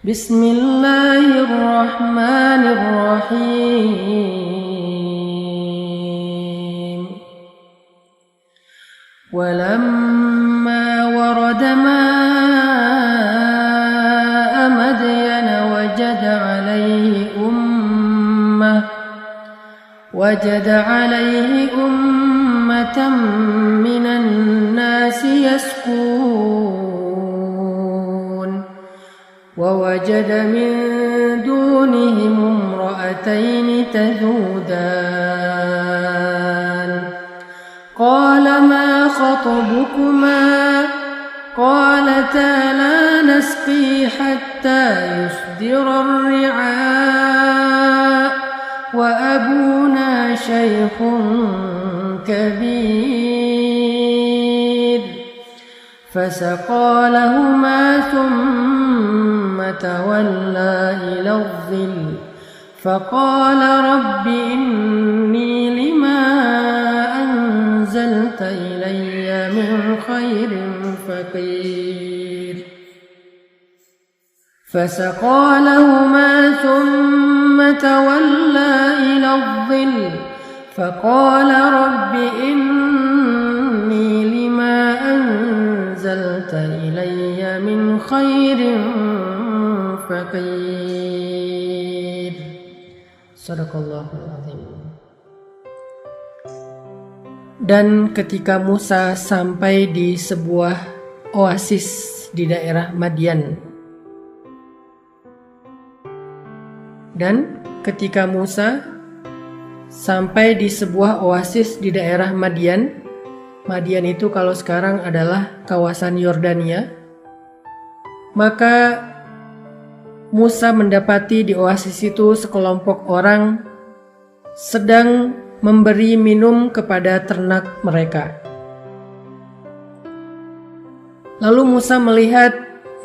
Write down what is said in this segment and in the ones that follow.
Bismillahirrahmanirrahim. Walamma warada ma'a Madyan wajada alaihi ummatan minan nasi yasqun wa wajada min dunihim imra'atayn tazudan qala ma khatabukuma qalata la nasqi hatta yusdira ar-ri'a wa abuna shaykhun kabir fasaqā lahumā thumma tawallā ilā adh-dhill faqāla rabbi innī limā anzalta ilayya min khairin faqīr fasaqā lahumā thumma tawallā ilā adh-dhill faqāla rabbi innī limā anzalta ilayya min khairin faqīr. Shadaqallahul azim. Dan ketika Musa sampai di sebuah oasis di daerah Madyan. Dan ketika Musa sampai di sebuah oasis di daerah Madyan. Madyan itu kalau sekarang adalah kawasan Yordania. Maka Musa mendapati di oasis itu sekelompok orang sedang memberi minum kepada ternak mereka. Lalu Musa melihat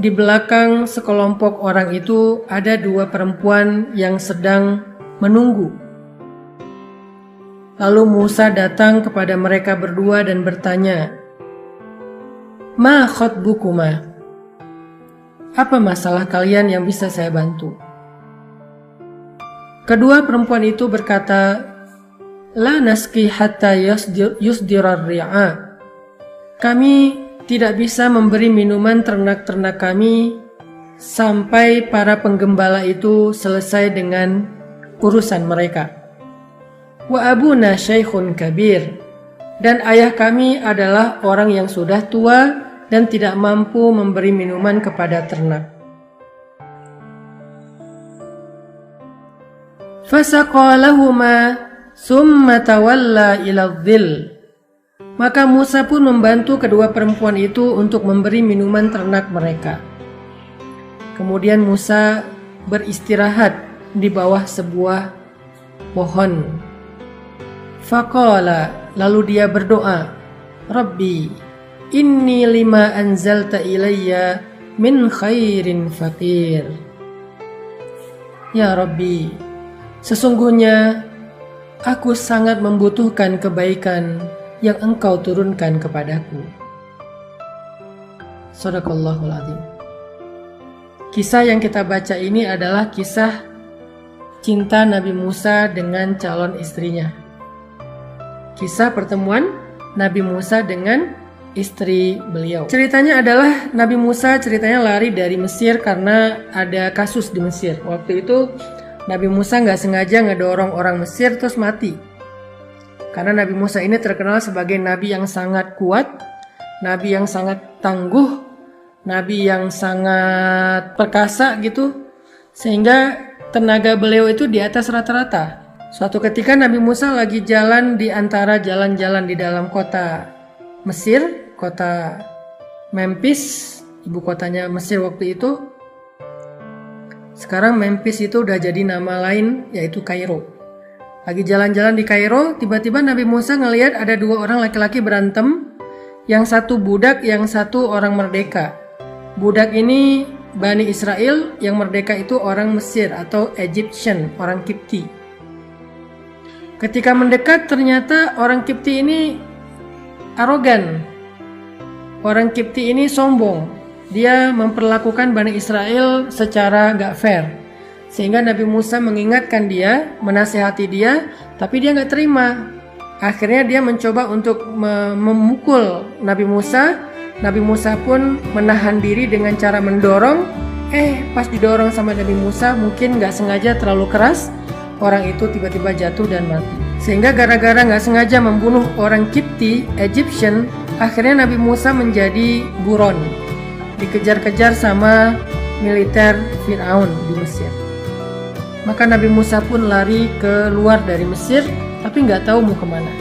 di belakang sekelompok orang itu ada dua perempuan yang sedang menunggu. Lalu Musa datang kepada mereka berdua dan bertanya, "Ma khatbukuma?" Apa masalah kalian yang bisa saya bantu? Kedua perempuan itu berkata, "La nasqi hatta yusdirar ri'a." Kami tidak bisa memberi minuman ternak-ternak kami sampai para penggembala itu selesai dengan urusan mereka. Wa abuna shaykhun kabir. Dan ayah kami adalah orang yang sudah tua dan tidak mampu memberi minuman kepada ternak. Fasaqā lahumā summa tawallā ilā adh-dhill. Maka Musa pun membantu kedua perempuan itu untuk memberi minuman ternak mereka. Kemudian Musa beristirahat di bawah sebuah pohon. Faqala, lalu dia berdoa, "Rabbi, inni lima anzalta ilayya min khairin faqir." Ya Rabbi, sesungguhnya aku sangat membutuhkan kebaikan yang Engkau turunkan kepadaku. Shadaqallahul azim. Kisah yang kita baca ini adalah kisah cinta Nabi Musa dengan calon istrinya. Kisah pertemuan Nabi Musa dengan istri beliau. Ceritanya adalah Nabi Musa ceritanya lari dari Mesir karena ada kasus di Mesir. Waktu itu Nabi Musa nggak sengaja ngedorong orang Mesir terus mati. Karena Nabi Musa ini terkenal sebagai Nabi yang sangat kuat, Nabi yang sangat tangguh, Nabi yang sangat perkasa gitu. Sehingga tenaga beliau itu di atas rata-rata. Suatu ketika Nabi Musa lagi jalan di antara jalan-jalan di dalam kota Mesir, kota Memphis, ibu kotanya Mesir waktu itu. Sekarang Memphis itu udah jadi nama lain, yaitu Kairo. Lagi jalan-jalan di Kairo, tiba-tiba Nabi Musa ngelihat ada dua orang laki-laki berantem. Yang satu budak, yang satu orang merdeka. Budak ini Bani Israel, yang merdeka itu orang Mesir atau Egyptian, orang Kipti. Ketika mendekat ternyata orang Kipti ini arogan. Orang Kipti ini sombong. dia memperlakukan Bani Israel secara gak fair. Sehingga Nabi Musa mengingatkan dia, menasihati dia, tapi dia gak terima. Akhirnya dia mencoba untuk memukul Nabi Musa. Nabi Musa pun menahan diri dengan cara mendorong. Pas didorong sama Nabi Musa, mungkin gak sengaja terlalu keras, orang itu tiba-tiba jatuh dan mati. Sehingga gara-gara gak sengaja membunuh orang Kipti, Egyptian, akhirnya Nabi Musa menjadi buron, dikejar-kejar sama militer Firaun di Mesir. Maka Nabi Musa pun lari keluar dari Mesir, tapi nggak tahu mau kemana.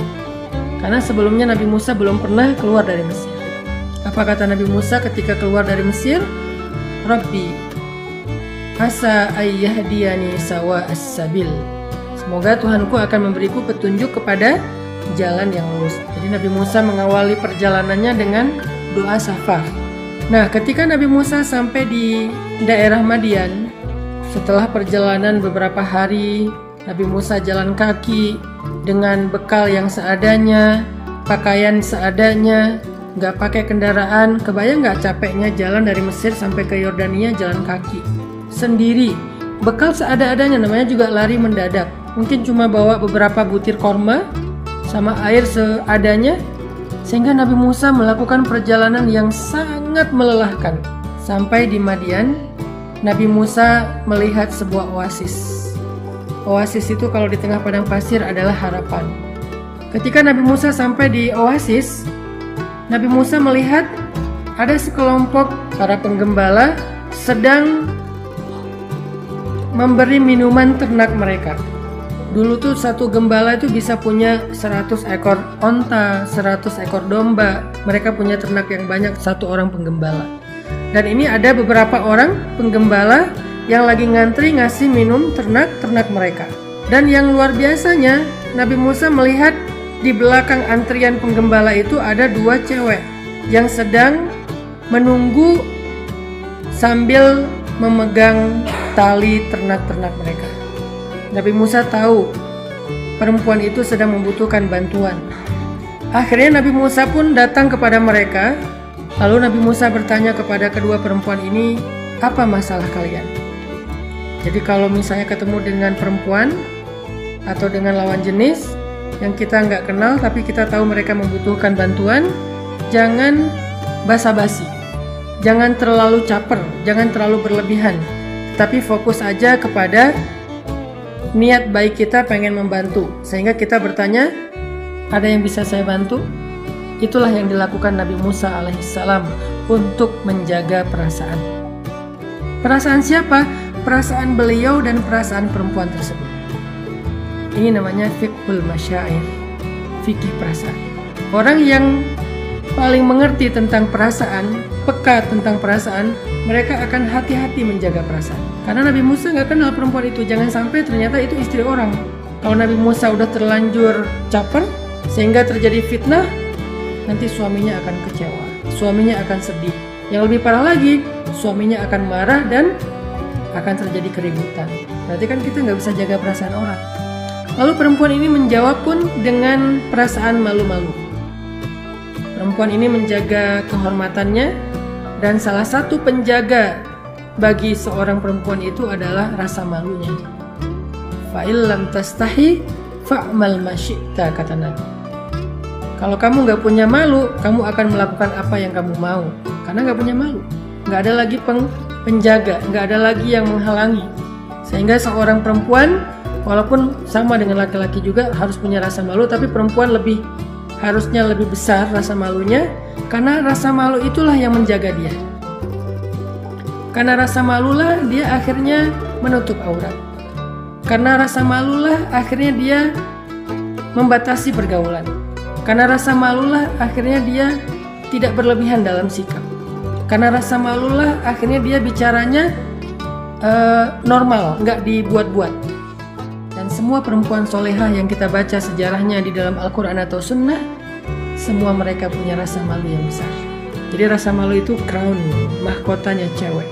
Karena sebelumnya Nabi Musa belum pernah keluar dari Mesir. Apa kata Nabi Musa ketika keluar dari Mesir? Rabbi, asa ayyahdiyani sawa as-sabil. Semoga Tuhanku akan memberiku petunjuk kepada jalan yang lurus. Jadi Nabi Musa mengawali perjalanannya dengan doa syafar. Nah, ketika Nabi Musa sampai di daerah Madian, setelah perjalanan beberapa hari, Nabi Musa jalan kaki dengan bekal yang seadanya, pakaian seadanya, nggak pakai kendaraan. Kebayang nggak capeknya jalan dari Mesir sampai ke Yordania jalan kaki sendiri, bekal seada-adanya, namanya juga lari mendadak. Mungkin cuma bawa beberapa butir korma sama air seadanya, sehingga Nabi Musa melakukan perjalanan yang sangat melelahkan. Sampai di Madian, Nabi Musa melihat sebuah oasis. Oasis itu kalau di tengah padang pasir adalah harapan. Ketika Nabi Musa sampai di oasis, Nabi Musa melihat ada sekelompok para penggembala sedang memberi minuman ternak mereka. Dulu tuh satu gembala itu bisa punya 100 ekor onta, 100 ekor domba. Mereka punya ternak yang banyak, satu orang penggembala. Dan ini ada beberapa orang penggembala yang lagi ngantri ngasih minum ternak-ternak mereka. Dan yang luar biasanya, Nabi Musa melihat di belakang antrian penggembala itu ada 2 cewek yang sedang menunggu sambil memegang tali ternak-ternak mereka. Nabi Musa tahu perempuan itu sedang membutuhkan bantuan. Akhirnya Nabi Musa pun datang kepada mereka. Lalu Nabi Musa bertanya kepada kedua perempuan ini, apa masalah kalian? Jadi kalau misalnya ketemu dengan perempuan atau dengan lawan jenis yang kita nggak kenal tapi kita tahu mereka membutuhkan bantuan, jangan basa-basi, jangan terlalu caper, jangan terlalu berlebihan, tapi fokus aja kepada niat baik kita pengen membantu. Sehingga kita bertanya, ada yang bisa saya bantu? Itulah yang dilakukan Nabi Musa alaihissalam untuk menjaga perasaan. Perasaan siapa? Perasaan beliau dan perasaan perempuan tersebut. Ini namanya fiqhul masyair, fikih perasaan. Orang yang paling mengerti tentang perasaan, peka tentang perasaan, mereka akan hati-hati menjaga perasaan. Karena Nabi Musa nggak kenal perempuan itu, jangan sampai ternyata itu istri orang. Kalau Nabi Musa udah terlanjur caper sehingga terjadi fitnah, nanti suaminya akan kecewa, suaminya akan sedih. Yang lebih parah lagi, suaminya akan marah dan akan terjadi keributan. Berarti kan kita nggak bisa jaga perasaan orang. Lalu perempuan ini menjawab pun dengan perasaan malu-malu. Perempuan ini menjaga kehormatannya, dan salah satu penjaga bagi seorang perempuan itu adalah rasa malunya. Fa'il lam tastahi fa'mal ma syi'ta, kata Nabi. Kalau kamu nggak punya malu, kamu akan melakukan apa yang kamu mau. Karena nggak punya malu, nggak ada lagi penjaga, nggak ada lagi yang menghalangi. Sehingga seorang perempuan, walaupun sama dengan laki-laki juga harus punya rasa malu, tapi perempuan harusnya lebih besar rasa malunya, karena rasa malu itulah yang menjaga dia. Karena rasa malulah dia akhirnya menutup aurat. Karena rasa malulah akhirnya dia membatasi pergaulan. Karena rasa malulah akhirnya dia tidak berlebihan dalam sikap. Karena rasa malulah akhirnya dia bicaranya normal, nggak dibuat-buat. Dan semua perempuan solehah yang kita baca sejarahnya di dalam Al-Quran atau Sunnah, semua mereka punya rasa malu yang besar. Jadi rasa malu itu crown, mahkotanya cewek.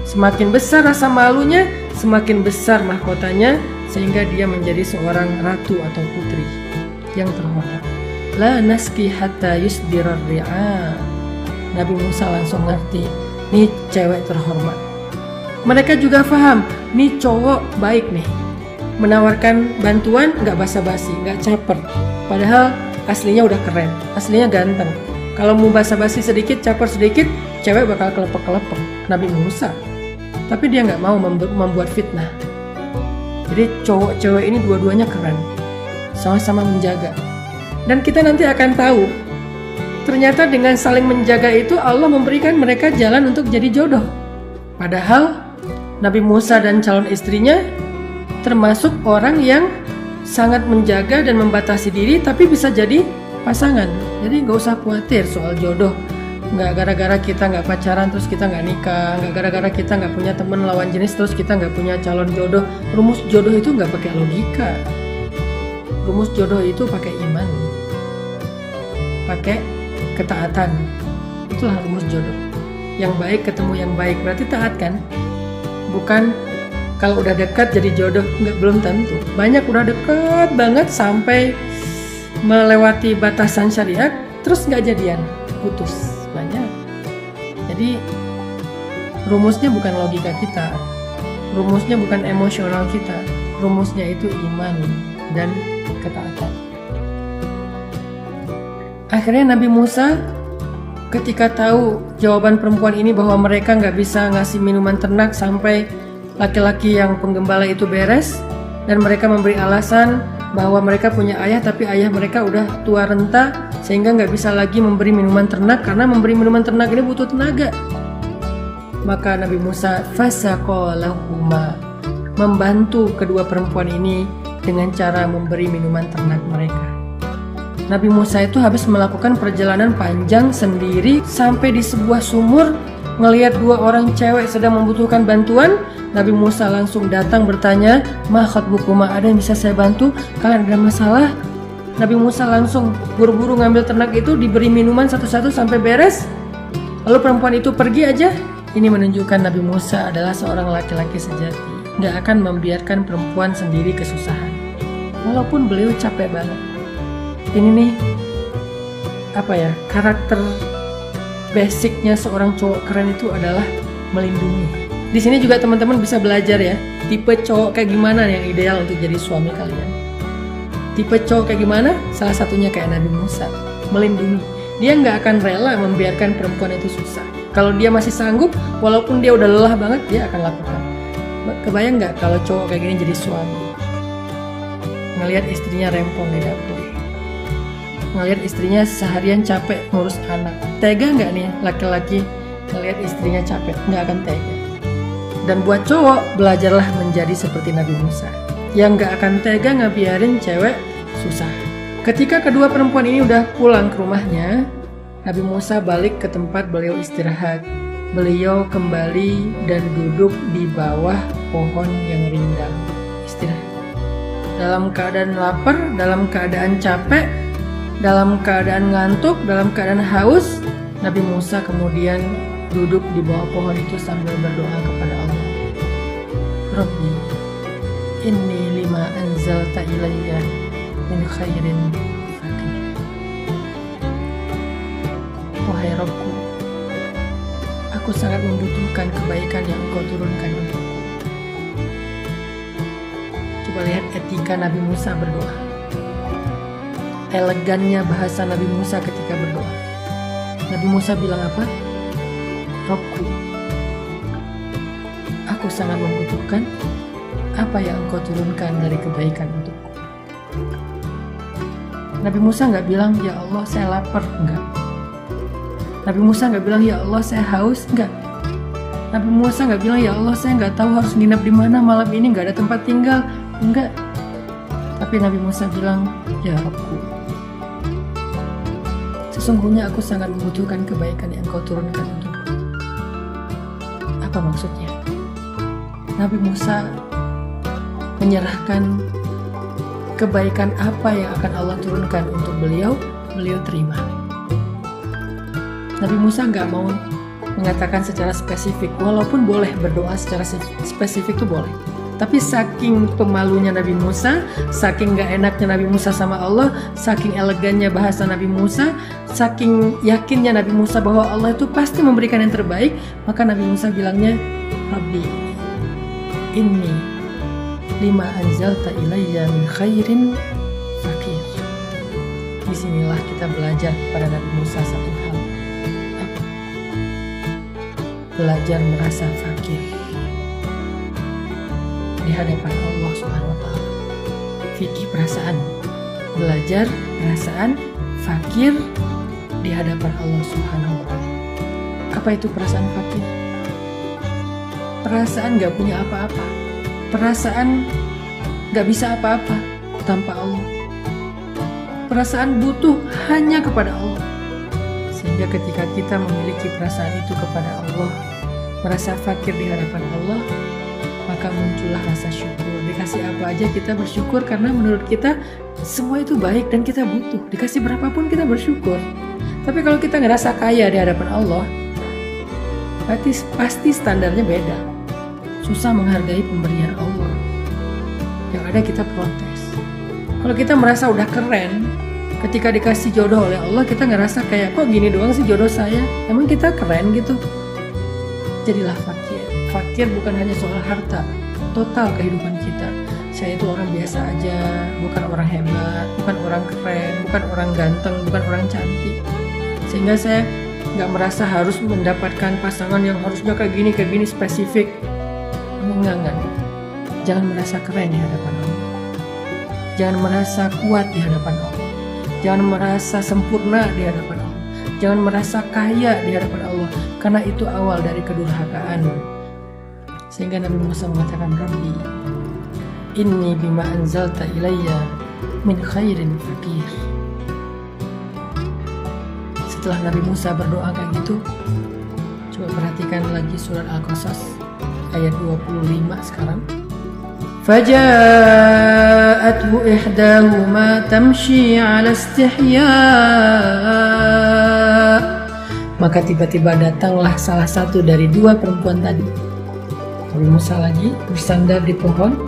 Semakin besar rasa malunya, semakin besar mahkotanya, sehingga dia menjadi seorang ratu atau putri yang terhormat. La naski hatta yusdirar ri'a. Nabi Musa langsung ngerti, nih cewek terhormat. Mereka juga paham, nih cowok baik nih, menawarkan bantuan gak basa-basi, gak caper. Padahal aslinya udah keren, aslinya ganteng. Kalau mau basa-basi sedikit, caper sedikit, cewek bakal kelepek-kelepek. Nabi Musa. Tapi dia gak mau membuat fitnah. Jadi cowok-cewek ini dua-duanya keren, sama-sama menjaga. Dan kita nanti akan tahu, ternyata dengan saling menjaga itu Allah memberikan mereka jalan untuk jadi jodoh. Padahal Nabi Musa dan calon istrinya termasuk orang yang sangat menjaga dan membatasi diri, tapi bisa jadi pasangan. Jadi gak usah khawatir soal jodoh. Gak gara-gara kita gak pacaran terus kita gak nikah, gak gara-gara kita gak punya teman lawan jenis terus kita gak punya calon jodoh. Rumus jodoh itu gak pakai logika. Rumus jodoh itu pakai iman, pakai ketaatan. Itulah rumus jodoh. Yang baik ketemu yang baik, berarti taat kan? Bukan kalau udah dekat jadi jodoh, belum tentu. Banyak udah dekat banget sampai melewati batasan syariat, terus nggak jadian, putus. Banyak. Jadi rumusnya bukan logika kita, rumusnya bukan emosional kita, rumusnya itu iman dan ketaatan. Akhirnya Nabi Musa ketika tahu jawaban perempuan ini bahwa mereka nggak bisa ngasih minuman ternak sampai laki-laki yang penggembala itu beres, dan mereka memberi alasan bahwa mereka punya ayah tapi ayah mereka udah tua renta sehingga nggak bisa lagi memberi minuman ternak, karena memberi minuman ternak ini butuh tenaga. Maka Nabi Musa fasaqalahuma, membantu kedua perempuan ini dengan cara memberi minuman ternak mereka. Nabi Musa itu habis melakukan perjalanan panjang sendiri sampai di sebuah sumur, ngelihat dua orang cewek sedang membutuhkan bantuan. Nabi Musa langsung datang bertanya, "Ma khatbukuma, ada yang bisa saya bantu? Kalian ada masalah?" Nabi Musa langsung buru-buru ngambil ternak itu, diberi minuman satu-satu sampai beres. Lalu perempuan itu pergi aja. Ini menunjukkan Nabi Musa adalah seorang laki-laki sejati, nggak akan membiarkan perempuan sendiri kesusahan, walaupun beliau capek banget. Ini nih karakter basicnya seorang cowok keren itu adalah melindungi. Di sini juga teman-teman bisa belajar ya, tipe cowok kayak gimana yang ideal untuk jadi suami kalian. Tipe cowok kayak gimana? Salah satunya kayak Nabi Musa, melindungi. Dia nggak akan rela membiarkan perempuan itu susah. Kalau dia masih sanggup, walaupun dia udah lelah banget, dia akan lakukan. Kebayang nggak kalau cowok kayak gini jadi suami? Ngelihat istrinya rempong di dapur, ngelihat istrinya seharian capek ngurus anak. Tega nggak nih laki-laki ngelihat istrinya capek? Nggak akan tega. Dan buat cowok, belajarlah menjadi seperti Nabi Musa, yang nggak akan tega ngebiarin cewek susah. Ketika kedua perempuan ini udah pulang ke rumahnya, Nabi Musa balik ke tempat beliau istirahat. Beliau kembali dan duduk di bawah pohon yang rindang, istirahat. Dalam keadaan lapar, dalam keadaan capek, dalam keadaan ngantuk, dalam keadaan haus, Nabi Musa kemudian duduk di bawah pohon itu sambil berdoa kepada Allah. Rabbi, inni lima anzalta ilayya min khairin faqir. Wahai Rabbku, aku sangat membutuhkan kebaikan yang Engkau turunkan untukku. Coba lihat etika Nabi Musa berdoa. Elegannya bahasa Nabi Musa ketika berdoa. Nabi Musa bilang apa? Rabbku, aku sangat membutuhkan apa yang Engkau turunkan dari kebaikan untukku. Nabi Musa nggak bilang, ya Allah saya lapar, enggak. Nabi Musa nggak bilang, ya Allah saya haus, enggak. Nabi Musa nggak bilang, ya Allah saya nggak tahu harus nginep di mana malam ini, nggak ada tempat tinggal, enggak. Tapi Nabi Musa bilang, ya Rabbku, sesungguhnya aku sangat membutuhkan kebaikan yang Kau turunkan untukku. Apa maksudnya? Nabi Musa menyerahkan kebaikan apa yang akan Allah turunkan untuk beliau terima. Nabi Musa nggak mau mengatakan secara spesifik, walaupun boleh berdoa secara spesifik itu boleh. Tapi saking pemalunya Nabi Musa, saking gak enaknya Nabi Musa sama Allah, saking elegannya bahasa Nabi Musa, saking yakinnya Nabi Musa bahwa Allah itu pasti memberikan yang terbaik, maka Nabi Musa bilangnya, Rabbi, inni lima anzalta ilayya min khairin fakir. Disinilah kita belajar pada Nabi Musa satu hal. Belajar merasa fakir di hadapan Allah Subhanahu wa Ta'ala. Fikih perasaan, belajar perasaan fakir di hadapan Allah Subhanahu wa Ta'ala. Apa itu perasaan fakir? Perasaan gak punya apa-apa, perasaan gak bisa apa-apa tanpa Allah, perasaan butuh hanya kepada Allah. Sehingga ketika kita memiliki perasaan itu kepada Allah, merasa fakir di hadapan Allah, maka muncullah rasa syukur. Dikasih apa aja kita bersyukur, karena menurut kita semua itu baik dan kita butuh. Dikasih berapapun kita bersyukur. Tapi kalau kita ngerasa kaya di hadapan Allah, pasti standarnya beda. Susah menghargai pemberian Allah. Yang ada kita protes. Kalau kita merasa udah keren, ketika dikasih jodoh oleh Allah, kita ngerasa kayak, kok gini doang sih jodoh saya? Emang kita keren gitu? Jadilah fakir. Fakir bukan hanya soal harta, total kehidupan kita. Saya itu orang biasa aja, bukan orang hebat, bukan orang keren, bukan orang ganteng, bukan orang cantik. Sehingga saya nggak merasa harus mendapatkan pasangan yang harusnya kayak gini spesifik. Enggak. Jangan merasa keren di hadapan Allah. Jangan merasa kuat di hadapan Allah. Jangan merasa sempurna di hadapan Allah. Jangan merasa kaya di hadapan Allah, karena itu awal dari kedurhakaan. Sehingga Nabi Musa mengatakan, Rabbi, inni bima anzalta ilayya min khairin fakir. Setelah Nabi Musa berdoa kayak gitu, coba perhatikan lagi surat Al-Qasas ayat 25 sekarang. فَجَاءَتْهُ إِحْدَاهُمَا تَمْشِي عَلَى اسْتِحْيَاءٍ. Maka tiba-tiba datanglah salah satu dari dua perempuan tadi. Nabi Musa lagi bersandar di pohon,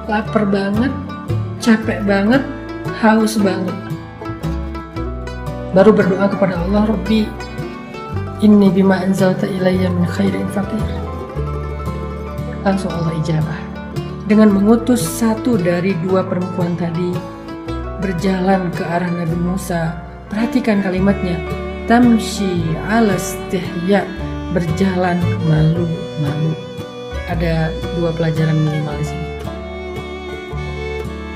lapar banget, capek banget, haus banget. Baru berdoa kepada Allah, Rabbi, inni bima anzalta ilayya min khairin fakir. Langsung Allah ijabah dengan mengutus satu dari dua perempuan tadi berjalan ke arah Nabi Musa. Perhatikan kalimatnya, tamshi ala istihya, berjalan malu-malu. Ada dua pelajaran minimal di sini.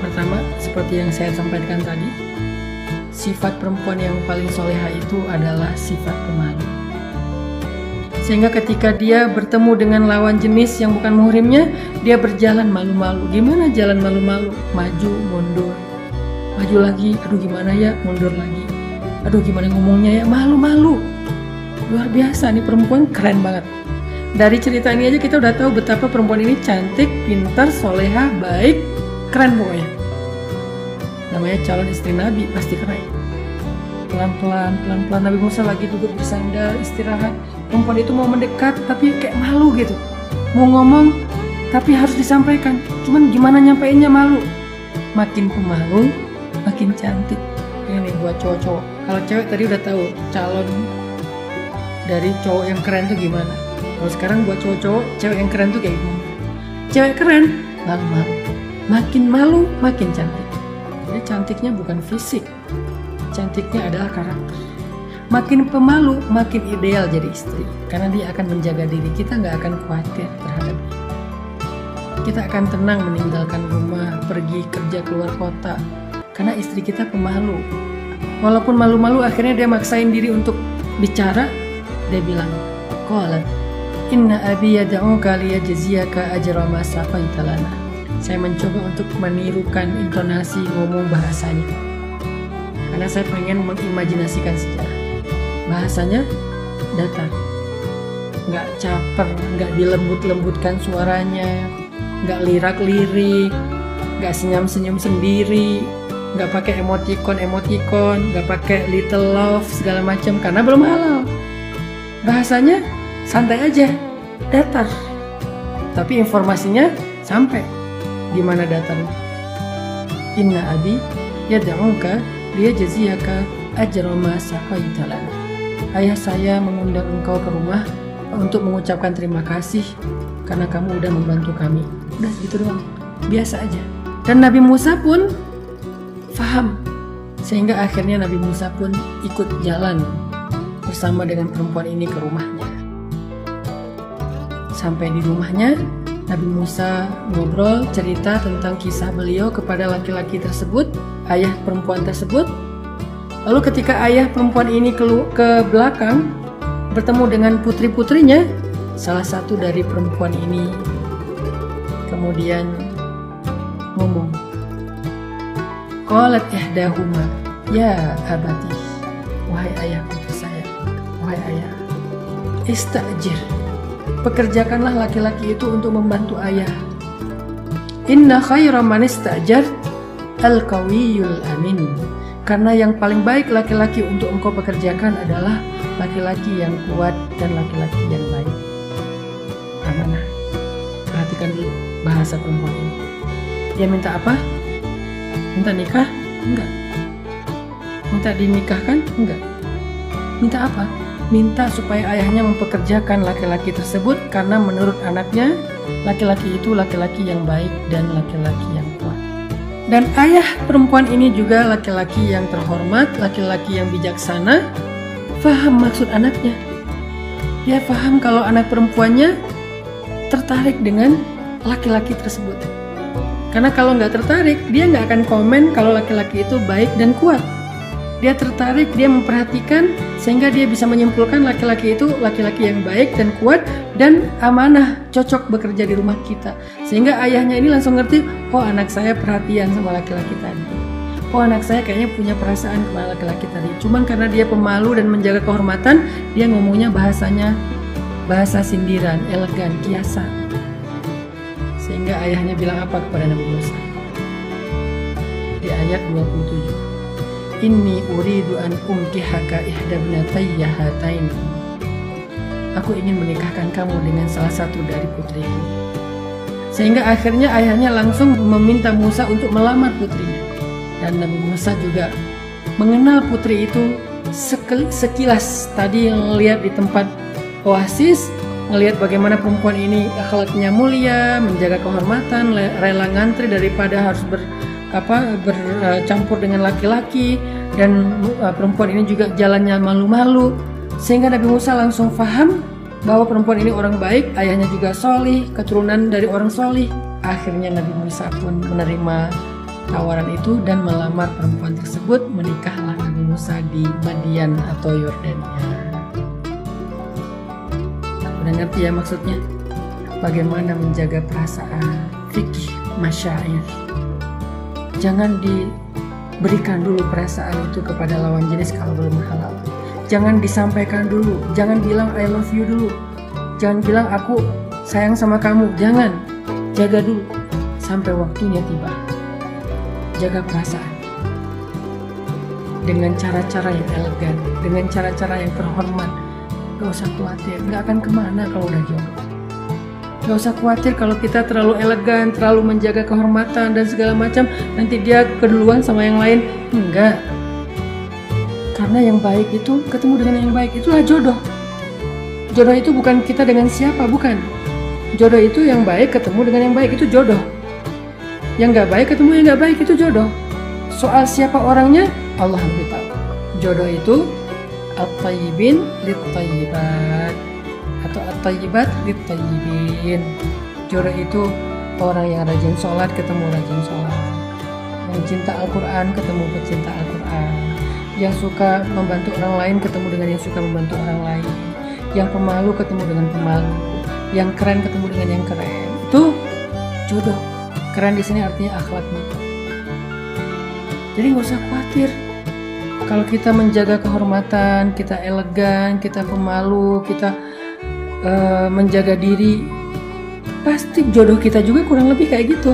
Pertama, seperti yang saya sampaikan tadi, sifat perempuan yang paling soleha itu adalah sifat pemalu. Sehingga ketika dia bertemu dengan lawan jenis yang bukan muhrimnya, dia berjalan malu-malu. Gimana jalan malu-malu? Maju, mundur. Maju lagi, aduh gimana ya, mundur lagi. Aduh gimana ngomongnya ya, malu-malu. Luar biasa, nih perempuan keren banget. Dari cerita ini aja kita udah tahu betapa perempuan ini cantik, pintar, soleha, baik, keren pokoknya. Namanya calon istri Nabi, pasti keren. Pelan-pelan Nabi Musa lagi duduk bersandar, istirahat. Perempuan itu mau mendekat tapi kayak malu gitu. Mau ngomong tapi harus disampaikan. Cuman gimana nyampeinnya, malu. Makin pemalu, makin cantik. Ini buat cowok-cowok. Kalau cewek tadi udah tahu calon dari cowok yang keren tuh gimana. Kalau sekarang buat cowok-cowok, cewek yang keren tuh kayak gimana. Cewek keren, malu-malu. Makin malu, makin cantik. Jadi cantiknya bukan fisik. Cantiknya adalah karakter. Makin pemalu, makin ideal jadi istri. Karena dia akan menjaga diri, kita nggak akan khawatir terhadap dia. Kita akan tenang meninggalkan rumah, pergi kerja keluar kota. Karena istri kita pemalu. Walaupun malu-malu, akhirnya dia maksain diri untuk bicara. Dia bilang, qalat, inna abi yad'uka liyajziyaka ajra ma saqaita lana. Saya mencoba untuk menirukan intonasi ngomong bahasanya. Karena saya pengen mengimajinasikan sejarah. Bahasanya datar, nggak caper, nggak dilembut-lembutkan suaranya, nggak lirak-lirik, nggak senyum-senyum sendiri, nggak pakai emoticon, nggak pakai little love segala macam, karena belum halal. Bahasanya santai aja, datar. tapi informasinya sampai di mana datang. Inna abi yad'uka liyajziyaka ajra ma saqaita lana. Ayah saya mengundang engkau ke rumah untuk mengucapkan terima kasih karena kamu udah membantu kami. Udah gitu doang, biasa aja. Dan Nabi Musa pun faham, sehingga akhirnya Nabi Musa pun ikut jalan bersama dengan perempuan ini ke rumahnya. Sampai di rumahnya, Nabi Musa ngobrol cerita tentang kisah beliau kepada laki-laki tersebut, ayah perempuan tersebut. Lalu ketika ayah perempuan ini ke belakang bertemu dengan putri-putrinya, salah satu dari perempuan ini kemudian ngomong, qalat ihdahuma ya abati, wahai ayah putri saya, wahai ayah, istajir, pekerjakanlah laki-laki itu untuk membantu ayah. Inna khaira man istajart al-qawiyul amin. Karena yang paling baik laki-laki untuk engkau pekerjakan adalah laki-laki yang kuat dan laki-laki yang baik. Amanah. Perhatikan dulu bahasa perempuan ini. Dia minta apa? Minta nikah? Enggak. Minta dinikahkan? Enggak. Minta apa? Minta supaya ayahnya mempekerjakan laki-laki tersebut karena menurut anaknya laki-laki itu laki-laki yang baik dan laki-laki yang kuat. Dan ayah perempuan ini juga laki-laki yang terhormat, laki-laki yang bijaksana, faham maksud anaknya. Dia faham kalau anak perempuannya tertarik dengan laki-laki tersebut. Karena kalau nggak tertarik, dia nggak akan komen kalau laki-laki itu baik dan kuat. Dia tertarik, dia memperhatikan, sehingga dia bisa menyimpulkan laki-laki itu laki-laki yang baik dan kuat dan amanah, cocok bekerja di rumah kita. Sehingga ayahnya ini langsung ngerti, oh anak saya perhatian sama laki-laki tadi. Oh anak saya kayaknya punya perasaan kepada laki-laki tadi. Cuman karena dia pemalu dan menjaga kehormatan, dia ngomongnya bahasanya bahasa sindiran, elegan, kiasan. Sehingga ayahnya bilang apa kepada Nabi Musa? Di ayat 27. Inni uridu an unkihaka ihdabnatayya hatain. Aku ingin menikahkan kamu dengan salah satu dari putriku. Sehingga akhirnya ayahnya langsung meminta Musa untuk melamar putrinya. Dan Nabi Musa juga mengenal putri itu sekilas. Tadi yang lihat di tempat oasis, ngelihat bagaimana perempuan ini akhlaknya mulia, menjaga kehormatan, rela ngantri daripada harus bercampur dengan laki-laki, dan perempuan ini juga jalannya malu-malu, sehingga Nabi Musa langsung paham bahwa perempuan ini orang baik, ayahnya juga solih, keturunan dari orang solih. Akhirnya Nabi Musa pun menerima tawaran itu dan melamar perempuan tersebut. Menikahlah Nabi Musa di Madian atau Yordania. Udah ngerti ya maksudnya? Bagaimana menjaga perasaan, fikih, masyair. Jangan diberikan dulu perasaan itu kepada lawan jenis kalau belum halal. Jangan disampaikan dulu. Jangan bilang I love you dulu. Jangan bilang aku sayang sama kamu. Jangan. Jaga dulu sampai waktunya tiba. Jaga perasaan dengan cara-cara yang elegan, dengan cara-cara yang terhormat. Gak usah khawatir, gak akan kemana kalau udah jodoh. Gak usah khawatir kalau kita terlalu elegan, terlalu menjaga kehormatan dan segala macam, nanti dia keduluan sama yang lain. Enggak. Karena yang baik itu ketemu dengan yang baik, itulah jodoh. Jodoh itu bukan kita dengan siapa, bukan. Jodoh itu yang baik ketemu dengan yang baik, itu jodoh. Yang gak baik ketemu yang gak baik, itu jodoh. Soal siapa orangnya, Allah lebih tahu. Jodoh itu at-tayyibin lit-tayyibat atau at-tayyibat lit-tayyibin. Jodoh itu orang yang rajin sholat ketemu rajin sholat, yang cinta Al-Quran ketemu pecinta Al-Quran, yang suka membantu orang lain ketemu dengan yang suka membantu orang lain, yang pemalu ketemu dengan pemalu, yang keren ketemu dengan yang keren. Itu jodoh. Keren di sini artinya akhlaknya. Jadi nggak usah khawatir. Kalau kita menjaga kehormatan, kita elegan, kita pemalu, kita menjaga diri, pasti jodoh kita juga kurang lebih kayak gitu.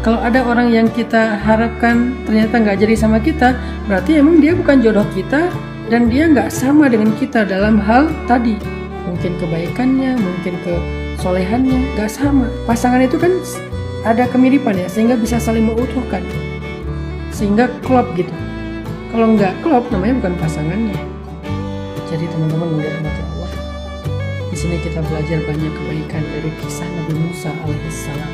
Kalau ada orang yang kita harapkan ternyata nggak jadi sama kita, berarti emang dia bukan jodoh kita dan dia nggak sama dengan kita dalam hal tadi. Mungkin kebaikannya, mungkin kesolehannya gak sama. Pasangan itu kan ada kemiripan ya, sehingga bisa saling mengutuhkan, sehingga klop gitu. Kalau nggak klop namanya bukan pasangannya. Jadi teman-teman yang dirahmati Allah, di sini kita belajar banyak kebaikan dari kisah Nabi Musa alaihissalam.